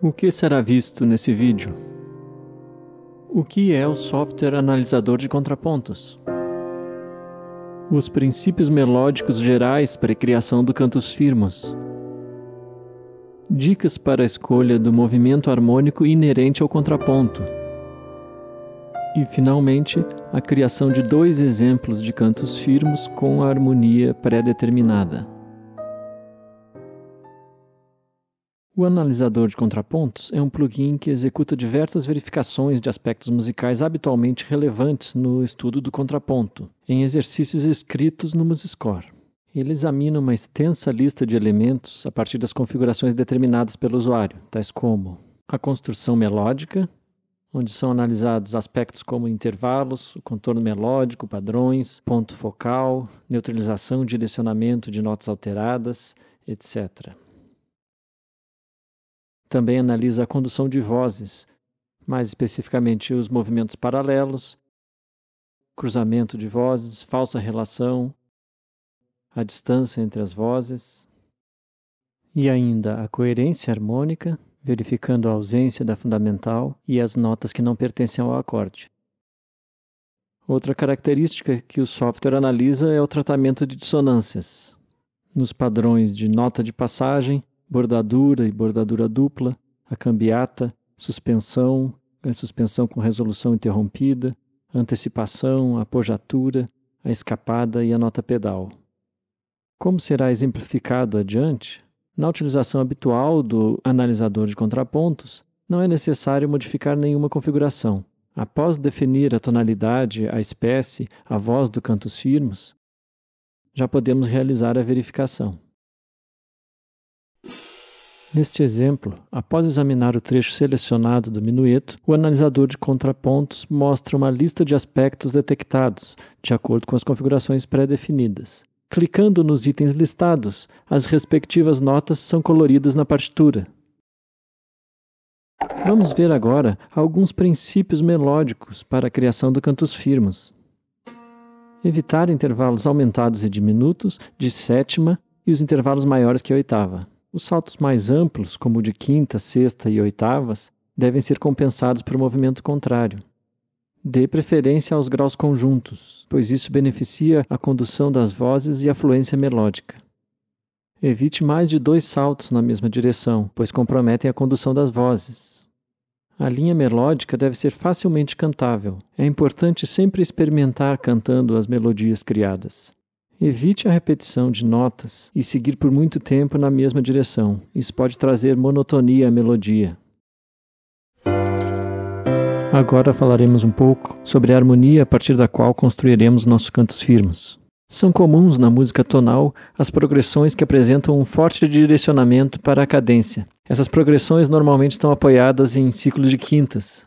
O que será visto nesse vídeo? O que é o software analisador de contrapontos? Os princípios melódicos gerais para a criação do cantus firmus. Dicas para a escolha do movimento harmônico inerente ao contraponto. E, finalmente, a criação de 2 exemplos de cantus firmus com a harmonia pré-determinada. O analisador de contrapontos é um plugin que executa diversas verificações de aspectos musicais habitualmente relevantes no estudo do contraponto, em exercícios escritos no MusiScore. Ele examina uma extensa lista de elementos a partir das configurações determinadas pelo usuário, tais como a construção melódica, onde são analisados aspectos como intervalos, o contorno melódico, padrões, ponto focal, neutralização e direcionamento de notas alteradas, etc. Também analisa a condução de vozes, mais especificamente os movimentos paralelos, cruzamento de vozes, falsa relação, a distância entre as vozes, e ainda a coerência harmônica, verificando a ausência da fundamental e as notas que não pertencem ao acorde. Outra característica que o software analisa é o tratamento de dissonâncias, nos padrões de nota de passagem, bordadura e bordadura dupla, a cambiata, suspensão, a suspensão com resolução interrompida, antecipação, a apogiatura, a escapada e a nota pedal. Como será exemplificado adiante, na utilização habitual do analisador de contrapontos, não é necessário modificar nenhuma configuração. Após definir a tonalidade, a espécie, a voz do cantus firmus, já podemos realizar a verificação. Neste exemplo, após examinar o trecho selecionado do minueto, o analisador de contrapontos mostra uma lista de aspectos detectados, de acordo com as configurações pré-definidas. Clicando nos itens listados, as respectivas notas são coloridas na partitura. Vamos ver agora alguns princípios melódicos para a criação do cantus firmus. Evitar intervalos aumentados e diminutos de sétima e os intervalos maiores que a oitava. Os saltos mais amplos, como o de quinta, sexta e oitavas, devem ser compensados por movimento contrário. Dê preferência aos graus conjuntos, pois isso beneficia a condução das vozes e a fluência melódica. Evite mais de 2 saltos na mesma direção, pois comprometem a condução das vozes. A linha melódica deve ser facilmente cantável. É importante sempre experimentar cantando as melodias criadas. Evite a repetição de notas e seguir por muito tempo na mesma direção. Isso pode trazer monotonia à melodia. Agora falaremos um pouco sobre a harmonia a partir da qual construiremos nossos cantus firmus. São comuns na música tonal as progressões que apresentam um forte direcionamento para a cadência. Essas progressões normalmente estão apoiadas em ciclos de quintas.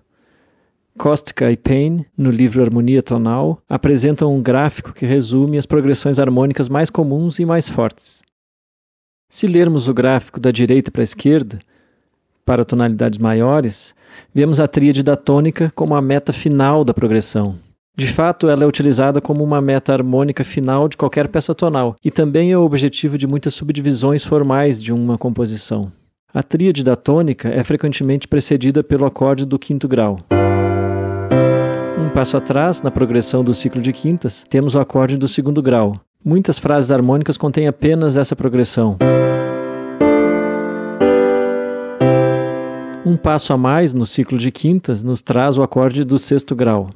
Kostka e Payne, no livro Harmonia Tonal, apresentam um gráfico que resume as progressões harmônicas mais comuns e mais fortes. Se lermos o gráfico da direita para a esquerda, para tonalidades maiores, vemos a tríade da tônica como a meta final da progressão. De fato, ela é utilizada como uma meta harmônica final de qualquer peça tonal e também é o objetivo de muitas subdivisões formais de uma composição. A tríade da tônica é frequentemente precedida pelo acorde do quinto grau. Um passo atrás, na progressão do ciclo de quintas, temos o acorde do segundo grau. Muitas frases harmônicas contêm apenas essa progressão. Um passo a mais no ciclo de quintas nos traz o acorde do sexto grau.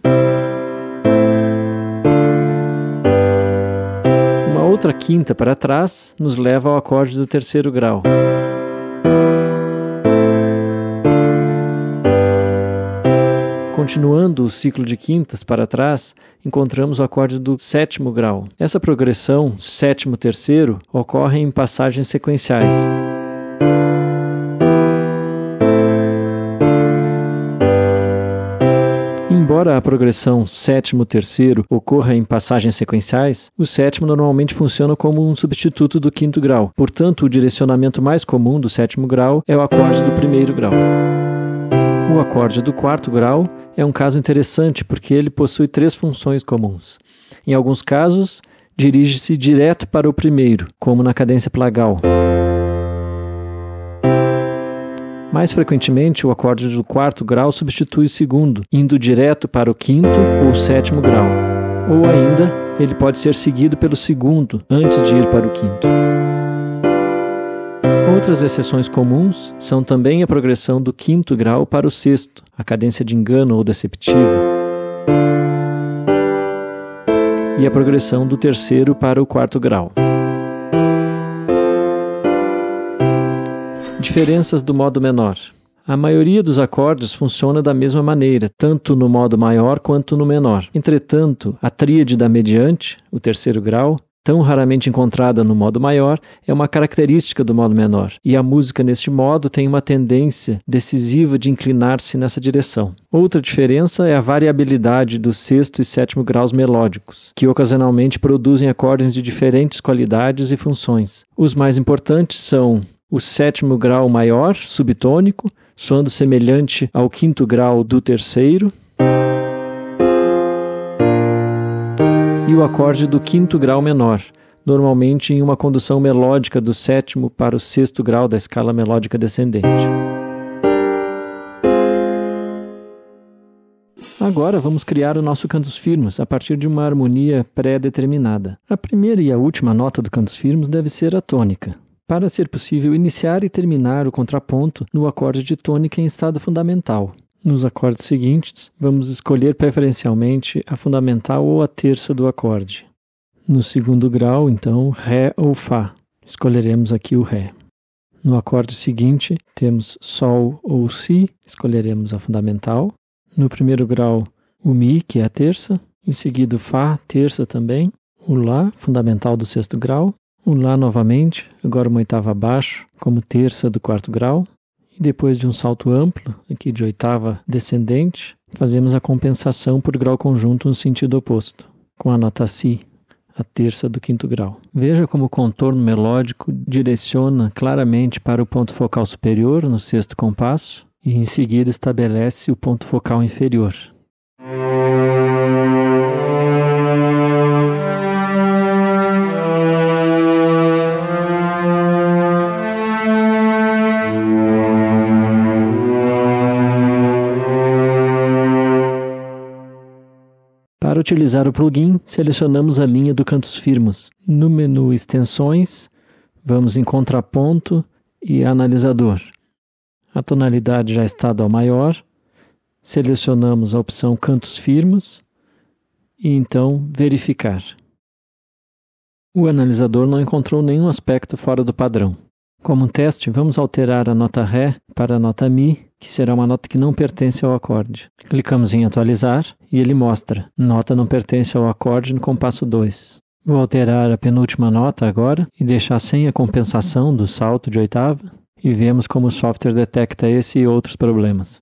Uma outra quinta para trás nos leva ao acorde do terceiro grau. Continuando o ciclo de quintas para trás, encontramos o acorde do sétimo grau. Essa progressão, sétimo, terceiro, ocorre em passagens sequenciais. Embora a progressão sétimo, terceiro ocorra em passagens sequenciais, o sétimo normalmente funciona como um substituto do quinto grau. Portanto, o direcionamento mais comum do sétimo grau é o acorde do primeiro grau. O acorde do quarto grau é um caso interessante porque ele possui 3 funções comuns. Em alguns casos, dirige-se direto para o primeiro, como na cadência plagal. Mais frequentemente, o acorde do quarto grau substitui o segundo, indo direto para o quinto ou sétimo grau. Ou ainda, ele pode ser seguido pelo segundo, antes de ir para o quinto. Outras exceções comuns são também a progressão do quinto grau para o sexto, a cadência de engano ou deceptiva, e a progressão do terceiro para o quarto grau. Diferenças do modo menor. A maioria dos acordes funciona da mesma maneira, tanto no modo maior quanto no menor. Entretanto, a tríade da mediante, o terceiro grau, tão raramente encontrada no modo maior, é uma característica do modo menor, e a música neste modo tem uma tendência decisiva de inclinar-se nessa direção. Outra diferença é a variabilidade dos sexto e sétimo graus melódicos, que ocasionalmente produzem acordes de diferentes qualidades e funções. Os mais importantes são o sétimo grau maior, subtônico, soando semelhante ao quinto grau do terceiro, e o acorde do quinto grau menor, normalmente em uma condução melódica do sétimo para o sexto grau da escala melódica descendente. Agora vamos criar o nosso cantus firmus a partir de uma harmonia pré-determinada. A primeira e a última nota do cantus firmus deve ser a tônica, para ser possível iniciar e terminar o contraponto no acorde de tônica em estado fundamental. Nos acordes seguintes, vamos escolher preferencialmente a fundamental ou a terça do acorde. No segundo grau, então, Ré ou Fá. Escolheremos aqui o Ré. No acorde seguinte, temos Sol ou Si. Escolheremos a fundamental. No primeiro grau, o Mi, que é a terça. Em seguida, o Fá, terça também. O Lá, fundamental do sexto grau. O Lá novamente, agora uma oitava abaixo, como terça do quarto grau. E depois de um salto amplo, aqui de oitava descendente, fazemos a compensação por grau conjunto no sentido oposto, com a nota Si, a terça do quinto grau. Veja como o contorno melódico direciona claramente para o ponto focal superior no sexto compasso e em seguida estabelece o ponto focal inferior. Para utilizar o plugin, selecionamos a linha do cantus firmus. No menu Extensões, vamos em Contraponto e Analisador. A tonalidade já está Dó maior, selecionamos a opção Cantus firmus e então Verificar. O analisador não encontrou nenhum aspecto fora do padrão. Como teste, vamos alterar a nota Ré para a nota Mi, que será uma nota que não pertence ao acorde. Clicamos em Atualizar e ele mostra: nota não pertence ao acorde no compasso 2. Vou alterar a penúltima nota agora e deixar sem a compensação do salto de oitava e vemos como o software detecta esse e outros problemas.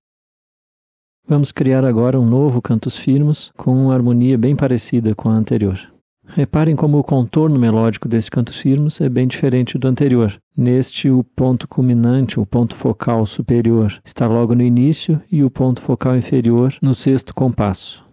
Vamos criar agora um novo cantus firmus com uma harmonia bem parecida com a anterior. Reparem como o contorno melódico desse cantus firmus é bem diferente do anterior. Neste, o ponto culminante, o ponto focal superior, está logo no início e o ponto focal inferior no sexto compasso.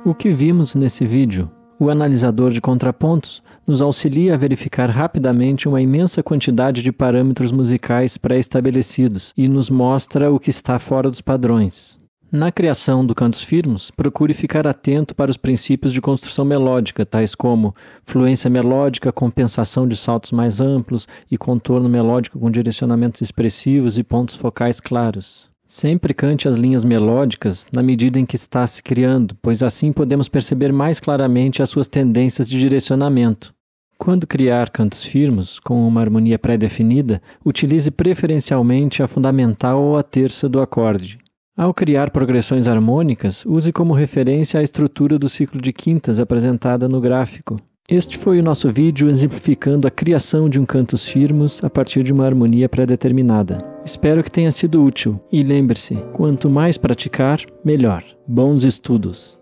O que vimos nesse vídeo? O analisador de contrapontos nos auxilia a verificar rapidamente uma imensa quantidade de parâmetros musicais pré-estabelecidos e nos mostra o que está fora dos padrões. Na criação do cantus firmus, procure ficar atento para os princípios de construção melódica, tais como fluência melódica, compensação de saltos mais amplos e contorno melódico com direcionamentos expressivos e pontos focais claros. Sempre cante as linhas melódicas na medida em que está se criando, pois assim podemos perceber mais claramente as suas tendências de direcionamento. Quando criar cantus firmus com uma harmonia pré-definida, utilize preferencialmente a fundamental ou a terça do acorde. Ao criar progressões harmônicas, use como referência a estrutura do ciclo de quintas apresentada no gráfico. Este foi o nosso vídeo exemplificando a criação de um cantus firmus a partir de uma harmonia pré-determinada. Espero que tenha sido útil e lembre-se, quanto mais praticar, melhor. Bons estudos!